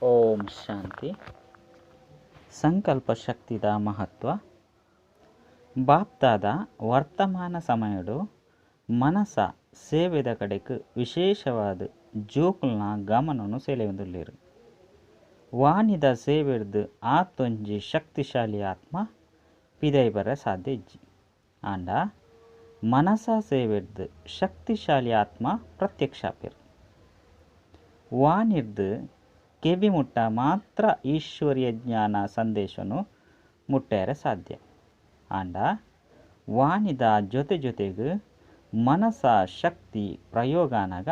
ಓಂ ಶಾಂತಿ. ಸಂಕಲ್ಪ ಶಕ್ತಿದ ಮಹತ್ವ. ಬಾಪ್ತಾದ ವರ್ತಮಾನ ಸಮಯಡು ಮನಸ ಸೇವೆದ ಕಡೆಗೆ ವಿಶೇಷವಾದ ಜೋಕುಲ್ನ ಗಮನವನ್ನು ಸೆಳೆಯುವುದಿಲ್ಲ. ವಾಣಿದ ಸೇವೆಡ್ದು ಆತೊಂಜಿ ಶಕ್ತಿಶಾಲಿ ಆತ್ಮ ಪಿದೈ ಬರ ಸಾಧ್ಯ ಇಜ್ಜಿ. ಆಂಡ ಮನಸ ಸೇವೆಡ್ದು ಶಕ್ತಿಶಾಲಿ ಆತ್ಮ ಪ್ರತ್ಯಕ್ಷ ಆಪೇರು. ವಾಣಿರ್ದು ಕೆವಿ ಮುಟ್ಟ ಮಾತ್ರ ಈಶ್ವರ್ಯ ಜ್ಞಾನ ಸಂದೇಶನು ಮುಟ್ಟೆರೆ ಸಾಧ್ಯ. ಆಂಡ ವಾಣಿದ ಜೊತೆಗೆ ಮನಸ ಶಕ್ತಿ ಪ್ರಯೋಗನಾಗ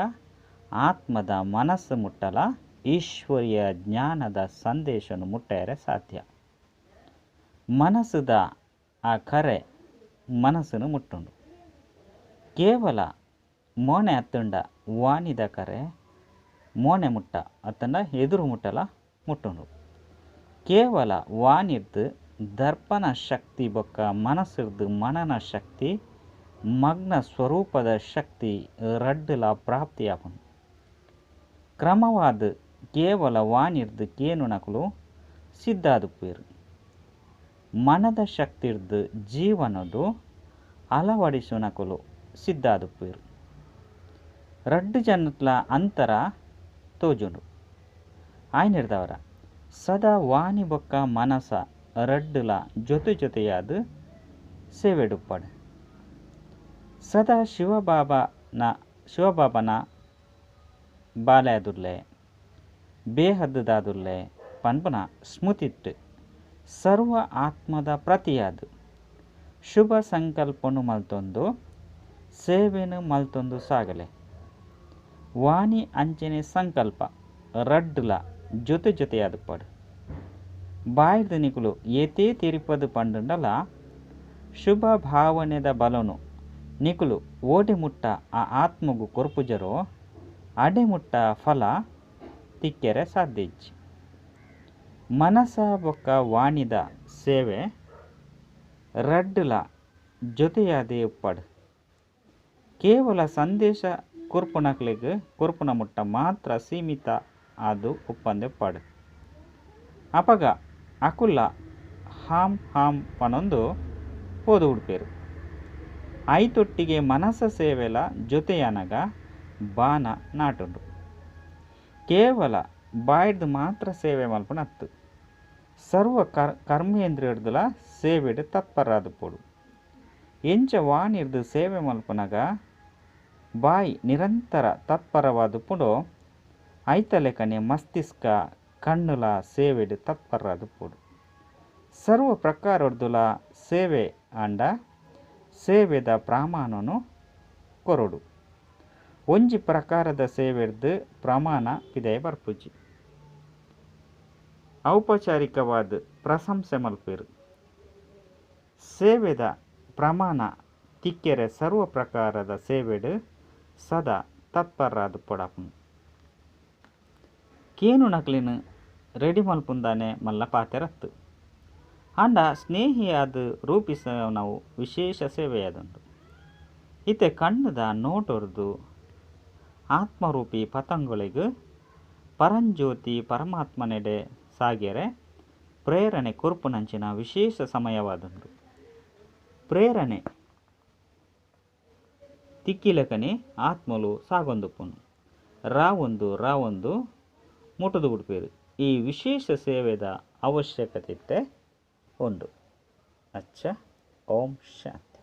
ಆತ್ಮದ ಮನಸ್ಸು ಮುಟ್ಟಲ ಈಶ್ವರ್ಯ ಜ್ಞಾನದ ಸಂದೇಶನು ಮುಟ್ಟೆರೆ ಸಾಧ್ಯ. ಮನಸ್ಸದ ಆ ಕರೆ ಮನಸ್ಸನ್ನು ಮುಟ್ಟುಂಡು. ಕೇವಲ ಮೋನೆ ಹತ್ತುಂಡ ವಾಣಿದ ಕರೆ ಮೋನೆ ಮುಟ್ಟ ಅತ್ತಂಡ ಎದುರು ಮುಟ್ಟಲ ಮುಟ್ಟುಂಡು. ಕೇವಲ ವಾಣಿರ್ದು ದರ್ಪಣ ಶಕ್ತಿ ಬೊಕ್ಕ ಮನಸ್ಸಿರ್ದು ಮನನ ಶಕ್ತಿ ಮಗ್ನ ಸ್ವರೂಪದ ಶಕ್ತಿ ರಡ್ಡುಲ ಪ್ರಾಪ್ತಿಯಾಪುಂಡು. ಕ್ರಮವಾದ ಕೇವಲ ವಾಣಿರ್ದು ಕೇನುನಕಲು ಸಿದ್ಧಾದುಪ್ಪೇರು. ಮನದ ಶಕ್ತಿರ್ದು ಜೀವನದು ಅಳವಡಿಸುನಕಲು ಸಿದ್ಧಾದುಪ್ಪೇರು. ರಡ್ಡು ಜನತ್ಲ ಅಂತರ ತೋಜುಂಡು. ಆಯ್ನಿರ್ದವರ ಸದಾ ವಾಣಿ ಬೊಕ್ಕ ಮನಸ ರಡ್ಡುಲ ಜೊತೆಯಾದ ಸೇವೆಡುಪ್ಪಡು. ಸದಾ ಶಿವಬಾಬನ ಬಾಲೆದುರ್ಲೆ ಬೇಹದ್ದುದಾದುರ್ಲೆ ಪನ್ಪುನ ಸ್ಮೃತಿಟ್ಟು ಸರ್ವ ಆತ್ಮದ ಪ್ರತಿಯಾದು ಶುಭ ಸಂಕಲ್ಪನು ಮಲ್ತೊಂದು ಸೇವೆನು ಮಲ್ತೊಂದು ಸಾಗಲೆ. ವಾಣಿ ಅಂಚನೆ ಸಂಕಲ್ಪ ರಡ್ಡುಲ ಜೊತೆಯಾದುಪ್ಪಡು. ಬಾಯ್ದು ನಿಕುಲು ಏತೇ ತಿರಿಪದು ಪಂಡುಂಡಲ ಶುಭ ಭಾವನೆದ ಬಲನು ನಿಕುಲು ಓಡೆ ಮುಟ್ಟ ಆ ಆತ್ಮಗು ಕೊರ್ಪುಜರೋ ಅಡೆ ಮುಟ್ಟ ಫಲ ತಿಕ್ಕೆರೆ ಸಾಧ್ಯ ಇಜ್ಜಿ. ಮನಸ ಬೊಕ್ಕ ವಾಣಿದ ಸೇವೆ ರಡ್ಡುಲ ಜೊತೆಯಾದೇ ಉಪ್ಪಡು. ಕೇವಲ ಸಂದೇಶ ಕುರ್ಪುನ ಮುಟ್ಟ ಮಾತ್ರ ಸೀಮಿತ ಆದು ಉಪ್ಪಂದೆ ಉಪ್ಪಡು. ಅಪಗ ಅಕುಲ್ಲ ಹಾಂ ಪನೊಂದು ಓದು ಉಡ್ಪೇರು. ಐತೊಟ್ಟಿಗೆ ಮನಸ ಸೇವೆಲ ಜೊತೆಯನಗ ಬಾನ ನಾಟುಂಡು. ಕೇವಲ ಬಾಯ್ದು ಮಾತ್ರ ಸೇವೆ ಮಲ್ಪುನತ್ತು. ಸರ್ವ ಕರ್ಮೇಂದ್ರಿಯಡ್ದುಲ ಸೇವೆಡು ತತ್ಪರಾದುಪೋಡು. ಎಂಚ ವಾಣಿರ್ದು ಸೇವೆ ಮಲ್ಪುನಗ ಬಾಯಿ ನಿರಂತರ ತತ್ಪರವಾದುಪುಡೋ ಐತಲೆಕನೆ ಮಸ್ತಿಷ್ಕ ಕಣ್ಣುಲ ಸೇವೆಡು ತತ್ಪರಾದುಪೋಡು. ಸರ್ವ ಪ್ರಕಾರಡ್ದುಲ ಸೇವೆ ಆಂಡ ಸೇವೆದ ಪ್ರಮಾಣನು ಕೊರಡು. ಒಂಜಿ ಪ್ರಕಾರದ ಸೇವೆಡ್ದು ಪ್ರಮಾಣ ಪಿದಯ ಬರ್ಪುಜಿ. ಔಪಚಾರಿಕವಾದ ಪ್ರಶಂಸೆ ಮಲ್ಪೇರು. ಸೇವೆದ ಪ್ರಮಾಣ ತಿಕ್ಕೆರೆ ಸರ್ವ ಪ್ರಕಾರದ ಸೇವೆಡು ಸದಾ ತತ್ಪರಾದು ಪೊಡಪುಂಡು. ಕೇನು ನಕ್ಲಿನ ರೆಡಿ ಮಲ್ಪುಂದಾನೆ ಮಲ್ಲ ಪಾತೆರತ್ತು. ಆಂಡ ಸ್ನೇಹಿಯಾದ ರೂಪಿಸ ನಾವು ವಿಶೇಷ ಸೇವೆಯಾದುಂಡು. ಇತ್ತೆ ಕಣ್ಣದ ನೋಟೊರ್ದು ಆತ್ಮರೂಪಿ ಪತಂಗುಳಿಗೂ ಪರಂಜ್ಯೋತಿ ಪರಮಾತ್ಮನೆಡೆ ಸಾಗೆರೆ ಪ್ರೇರಣೆ ಕೊರ್ಪುನಂಚಿನ ವಿಶೇಷ ಸಮಯವಾದುಂಡು. ಪ್ರೇರಣೆ ತಿಕ್ಕಿಲಕನೆ ಆತ್ಮಲು ಸಾಗೊಂದುಪ್ಪುನು. ರಾವೊಂದು ಮುಟುದು ಬಿಡ್ಪೇರು. ಈ ವಿಶೇಷ ಸೇವೆದ ಅವಶ್ಯಕತೆ ಉಂಡು. ಅಚ್ಚ. ಓಂ ಶಾಂತಿ.